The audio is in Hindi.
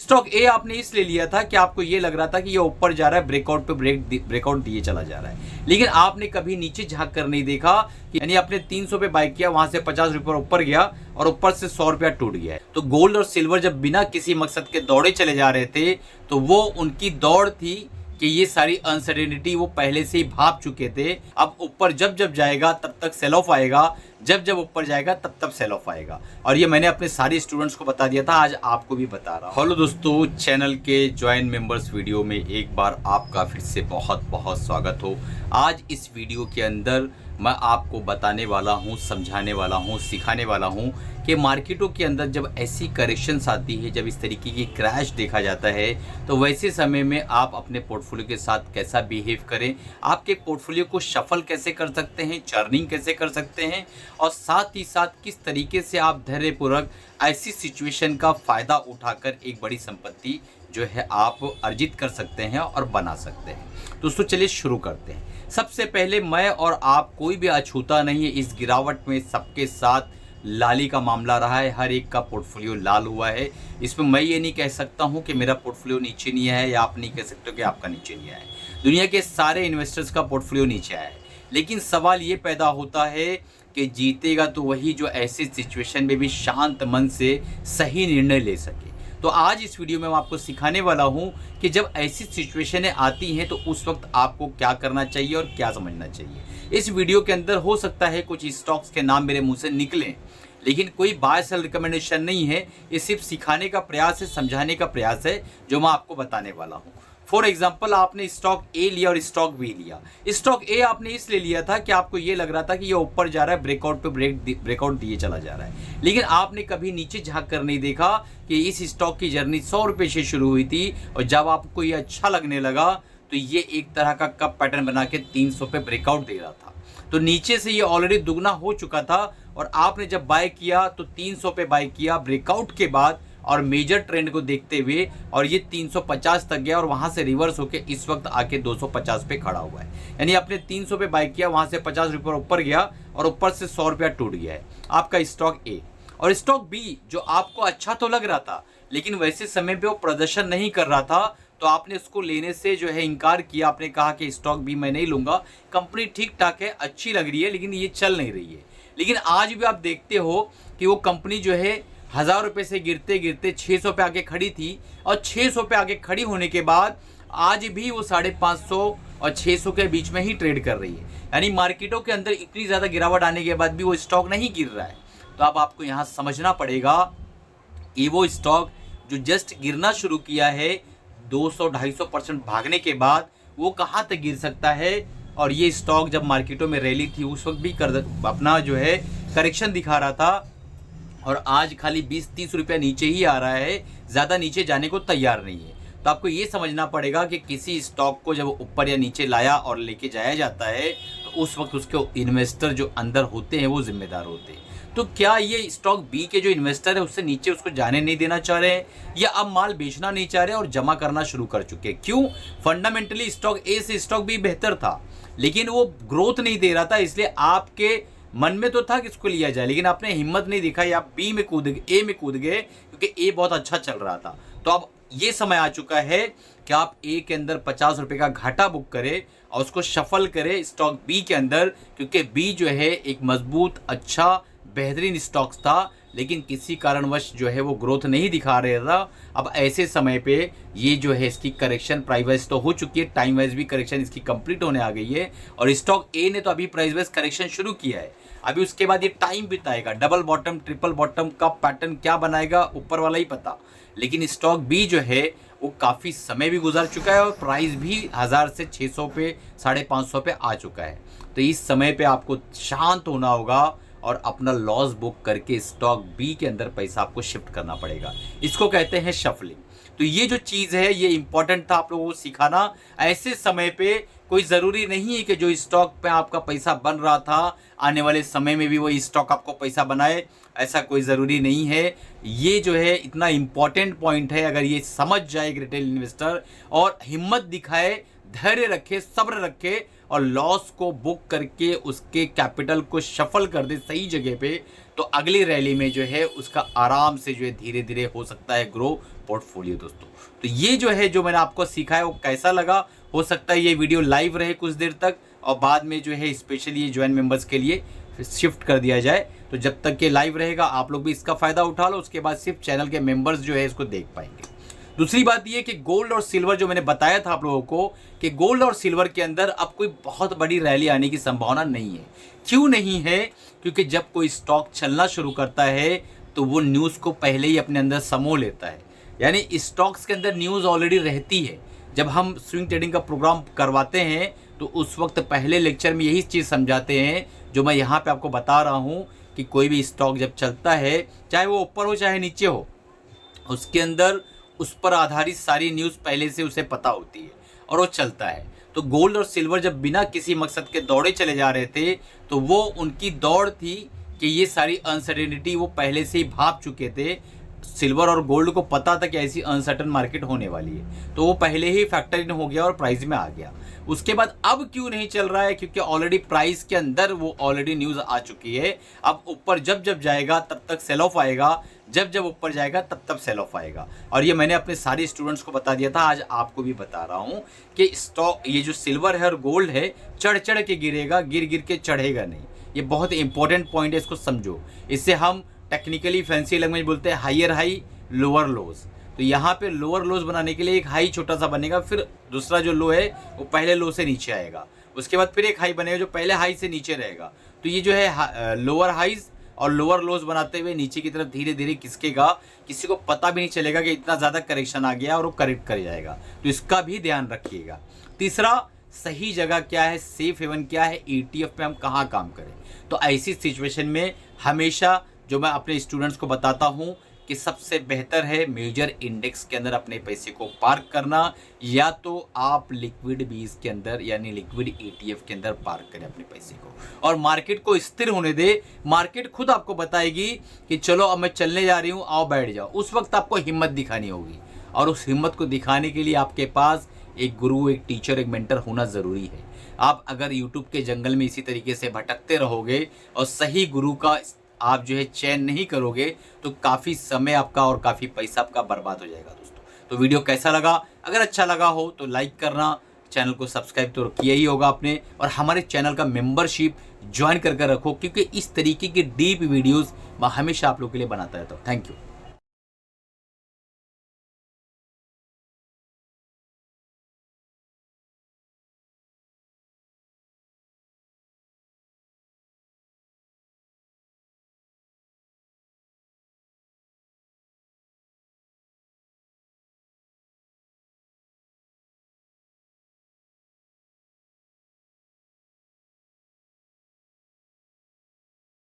स्टॉक ए आपने इसलिए लिया था कि आपको ये लग रहा था कि ये ऊपर जा रहा है, ब्रेकआउट पे ब्रेकआउट दिए चला जा रहा है, लेकिन आपने कभी नीचे झांक कर नहीं देखा कि यानी आपने 300 पे बाय किया, वहां से 50 रुपये ऊपर गया और ऊपर से 100 रुपया टूट गया है। तो गोल्ड और सिल्वर जब बिना किसी मकसद के दौड़े चले जा रहे थे तो वो उनकी दौड़ थी कि ये सारी अनसर्टेनिटी वो पहले से ही भाप चुके थे। अब ऊपर जब जब जाएगा तब तक सेल ऑफ आएगा, जब जब ऊपर जाएगा तब तब सेल ऑफ आएगा, और ये मैंने अपने सारे स्टूडेंट्स को बता दिया था, आज आपको भी बता रहा हूँ। हेलो दोस्तों, चैनल के ज्वाइन मेंबर्स वीडियो में एक बार आपका फिर से बहुत बहुत स्वागत हो। आज इस वीडियो के अंदर मैं आपको बताने वाला हूँ, समझाने वाला हूँ, सिखाने वाला हूँ कि मार्केटों के अंदर जब ऐसी करेक्शंस आती है, जब इस तरीके की क्रैश देखा जाता है, तो वैसे समय में आप अपने पोर्टफोलियो के साथ कैसा बिहेव करें, आपके पोर्टफोलियो को शफल कैसे कर सकते हैं, चर्निंग कैसे कर सकते हैं, और साथ ही साथ किस तरीके से आप धैर्यपूर्वक ऐसी सिचुएशन का फ़ायदा उठाकर एक बड़ी संपत्ति जो है आप अर्जित कर सकते हैं और बना सकते हैं। दोस्तों चलिए शुरू करते हैं। सबसे पहले मैं और आप कोई भी अछूता नहीं है, इस गिरावट में सबके साथ लाली का मामला रहा है, हर एक का पोर्टफोलियो लाल हुआ है। इसमें मैं ये नहीं कह सकता हूँ कि मेरा पोर्टफोलियो नीचे नहीं आया है, या आप नहीं कह सकते हो कि आपका नीचे नहीं आया है। दुनिया के सारे इन्वेस्टर्स का पोर्टफोलियो नीचे आया है, लेकिन सवाल ये पैदा होता है कि जीतेगा तो वही जो ऐसी सिचुएशन में भी शांत मन से सही निर्णय ले सके। तो आज इस वीडियो में मैं आपको सिखाने वाला हूं कि जब ऐसी सिचुएशनें आती हैं तो उस वक्त आपको क्या करना चाहिए और क्या समझना चाहिए। इस वीडियो के अंदर हो सकता है कुछ स्टॉक्स के नाम मेरे मुंह से निकलें, लेकिन कोई बाय सेल रिकमेंडेशन नहीं है, ये सिर्फ सिखाने का प्रयास है, समझाने का प्रयास है जो मैं आपको बताने वाला हूँ। फॉर एग्जाम्पल, आपने स्टॉक ए लिया और स्टॉक बी लिया। स्टॉक ए आपने इसलिए लिया था कि आपको ये लग रहा था कि ये ऊपर जा रहा है, ब्रेकआउट पे ब्रेकआउट दिए चला जा रहा है, लेकिन आपने कभी नीचे झांक कर नहीं देखा कि इस स्टॉक की जर्नी 100 रुपये से शुरू हुई थी, और जब आपको ये अच्छा लगने लगा तो ये एक तरह का कप पैटर्न बना के 300 पे ब्रेकआउट दे रहा था। तो नीचे से ये ऑलरेडी दुगना हो चुका था, और आपने जब बाय किया तो 300 पे बाय किया ब्रेकआउट के बाद और मेजर ट्रेंड को देखते हुए, और ये 350 तक गया और वहां से रिवर्स होके इस वक्त आके 250 पे खड़ा हुआ है। यानी आपने 300 पे बाय किया, वहां से 50 रुपये ऊपर गया और ऊपर से 100 रुपया टूट गया है आपका स्टॉक ए। और स्टॉक बी जो आपको अच्छा तो लग रहा था, लेकिन वैसे समय पे वो प्रदर्शन नहीं कर रहा था, तो आपने उसको लेने से जो है इनकार किया। आपने कहा कि स्टॉक बी मैं नहीं लूंगा, कंपनी ठीक ठाक है, अच्छी लग रही है, लेकिन ये चल नहीं रही है। लेकिन आज भी आप देखते हो कि वो कंपनी जो है 1000 रुपये से गिरते गिरते 600 पे आके खड़ी थी, और 600 पे आके खड़ी होने के बाद आज भी वो 550 और 600 के बीच में ही ट्रेड कर रही है। यानी मार्केटों के अंदर इतनी ज़्यादा गिरावट आने के बाद भी वो स्टॉक नहीं गिर रहा है। तो अब आपको यहाँ समझना पड़ेगा कि वो स्टॉक जो जस्ट गिरना शुरू किया है 200-250% भागने के बाद, वो कहाँ तक गिर सकता है। और ये स्टॉक जब मार्केटों में रैली थी उस वक्त भी अपना जो है करेक्शन दिखा रहा था, और आज खाली 20-30 रुपया नीचे ही आ रहा है, ज़्यादा नीचे जाने को तैयार नहीं है। तो आपको ये समझना पड़ेगा कि किसी स्टॉक को जब ऊपर या नीचे लाया और लेके जाया जाता है तो उस वक्त उसके इन्वेस्टर जो अंदर होते हैं वो जिम्मेदार होते हैं। तो क्या ये स्टॉक बी के जो इन्वेस्टर है उससे नीचे उसको जाने नहीं देना चाह रहे हैं, या अब माल बेचना नहीं चाह रहे और जमा करना शुरू कर चुके हैं? क्यों? फंडामेंटली स्टॉक ए से स्टॉक बी बेहतर था, लेकिन वो ग्रोथ नहीं दे रहा था, इसलिए आपके मन में तो था कि इसको लिया जाए, लेकिन आपने हिम्मत नहीं दिखाई, आप बी में कूद गए, ए में कूद गए, क्योंकि ए बहुत अच्छा चल रहा था। तो अब ये समय आ चुका है कि आप ए के अंदर 50 रुपये का घाटा बुक करें और उसको शफल करें स्टॉक बी के अंदर, क्योंकि बी जो है एक मजबूत, अच्छा, बेहतरीन स्टॉक्स था, लेकिन किसी कारणवश जो है वो ग्रोथ नहीं दिखा रहा था। अब ऐसे समय पे ये जो है इसकी करेक्शन प्राइस वाइज तो हो चुकी है, टाइम वाइज भी करेक्शन इसकी कंप्लीट होने आ गई है, और स्टॉक ए ने तो अभी प्राइस वाइज करेक्शन शुरू किया है। अभी उसके बाद ये टाइम बिताएगा, डबल बॉटम, ट्रिपल बॉटम का पैटर्न क्या बनाएगा ऊपर वाला ही पता। लेकिन स्टॉक बी जो है वो काफ़ी समय भी गुजर चुका है और प्राइस भी 1000 से 600 पे, 550 पे आ चुका है। तो इस समय पे आपको शांत होना होगा और अपना लॉस बुक करके स्टॉक बी के अंदर पैसा आपको शिफ्ट करना पड़ेगा। इसको कहते हैं शफलिंग। तो ये जो चीज़ है ये इंपॉर्टेंट था आप लोगों को सिखाना। ऐसे समय पे कोई ज़रूरी नहीं है कि जो स्टॉक पे आपका पैसा बन रहा था आने वाले समय में भी वही स्टॉक आपको पैसा बनाए, ऐसा कोई ज़रूरी नहीं है। ये जो है इतना इम्पॉर्टेंट पॉइंट है, अगर ये समझ जाए एक रिटेल इन्वेस्टर और हिम्मत दिखाए, धैर्य रखे, सब्र रखे, और लॉस को बुक करके उसके कैपिटल को शफल कर दे सही जगह पे, तो अगली रैली में जो है उसका आराम से जो है धीरे धीरे हो सकता है ग्रो पोर्टफोलियो दोस्तों। तो ये जो है जो मैंने आपको सिखाया वो कैसा लगा, हो सकता है ये वीडियो लाइव रहे कुछ देर तक और बाद में जो है स्पेशली ये ज्वाइन मेंबर्स के लिए शिफ्ट कर दिया जाए। तो जब तक के लाइव रहेगा आप लोग भी इसका फायदा उठा लो, उसके बाद सिर्फ चैनल के मेंबर्स जो है इसको देख पाएंगे। दूसरी बात ये कि गोल्ड और सिल्वर जो मैंने बताया था आप लोगों को कि गोल्ड और सिल्वर के अंदर अब कोई बहुत बड़ी रैली आने की संभावना नहीं है। क्यों नहीं है? क्योंकि जब कोई स्टॉक चलना शुरू करता है तो वो न्यूज़ को पहले ही अपने अंदर समो लेता है, यानी स्टॉक्स के अंदर न्यूज़ ऑलरेडी रहती है। जब हम स्विंग ट्रेडिंग का प्रोग्राम करवाते हैं तो उस वक्त पहले लेक्चर में यही चीज़ समझाते हैं जो मैं यहाँ पे आपको बता रहा हूँ कि कोई भी स्टॉक जब चलता है, चाहे वो ऊपर हो चाहे नीचे हो, उसके अंदर उस पर आधारित सारी न्यूज़ पहले से उसे पता होती है और वो चलता है। तो गोल्ड और सिल्वर जब बिना किसी मकसद के दौड़े चले जा रहे थे तो वो उनकी दौड़ थी कि ये सारी अनसर्टेनिटी वो पहले से ही भाप चुके थे। सिल्वर और गोल्ड को पता था कि ऐसी अनसर्टन मार्केट होने वाली है, तो वो पहले ही फैक्टर इन हो गया और प्राइस में आ गया। उसके बाद अब क्यों नहीं चल रहा है? क्योंकि ऑलरेडी प्राइस के अंदर वो ऑलरेडी न्यूज़ आ चुकी है। अब ऊपर जब जब जाएगा तब तक सेल ऑफ आएगा, जब जब ऊपर जाएगा तब तब सेल ऑफ आएगा। और ये मैंने अपने सारे स्टूडेंट्स को बता दिया था, आज आपको भी बता रहा हूँ कि स्टॉक ये जो सिल्वर है और गोल्ड है चढ़ चढ़ के गिरेगा, गिर गिर के चढ़ेगा नहीं। ये बहुत इंपॉर्टेंट पॉइंट है, इसको समझो। इससे हम टेक्निकली फैंसी लैंग्वेज बोलते हैं हायर हाई लोअर लोज। तो यहाँ पे लोअर लोज बनाने के लिए एक हाई छोटा सा बनेगा, फिर दूसरा जो लो है वो पहले लो से नीचे आएगा, उसके बाद फिर एक हाई बनेगा जो पहले हाई से नीचे रहेगा। तो ये जो है लोअर हाइज और लोअर लोज बनाते हुए नीचे की तरफ धीरे धीरे खिसकेगा, किसी को पता भी नहीं चलेगा कि इतना ज़्यादा करेक्शन आ गया और वो करेक्ट कर जाएगा। तो इसका भी ध्यान रखिएगा। तीसरा, सही जगह क्या है, सेफ हेवन क्या है, ETF पे हम कहाँ काम करें। तो ऐसी सिचुएशन में हमेशा जो मैं अपने स्टूडेंट्स को बताता हूँ कि सबसे बेहतर है मेजर इंडेक्स के अंदर अपने पैसे को पार्क करना, या तो आप लिक्विड बीज के अंदर यानी लिक्विड ETF के अंदर पार्क करें अपने पैसे को और मार्केट को स्थिर होने दे। मार्केट खुद आपको बताएगी कि चलो अब मैं चलने जा रही हूँ, आओ बैठ जाओ। उस वक्त आपको हिम्मत दिखानी होगी और उस हिम्मत को दिखाने के लिए आपके पास एक गुरु, एक टीचर, एक मेंटर होना ज़रूरी है। आप अगर यूट्यूब के जंगल में इसी तरीके से भटकते रहोगे और सही गुरु का आप जो है चयन नहीं करोगे तो काफ़ी समय आपका और काफ़ी पैसा आपका बर्बाद हो जाएगा दोस्तों। तो वीडियो कैसा लगा? अगर अच्छा लगा हो तो लाइक करना, चैनल को सब्सक्राइब तो किया ही होगा आपने, और हमारे चैनल का मेंबरशिप ज्वाइन करके रखो, क्योंकि इस तरीके की डीप वीडियोस मैं हमेशा आप लोगों के लिए बनाता रहता हूँ। Thank you.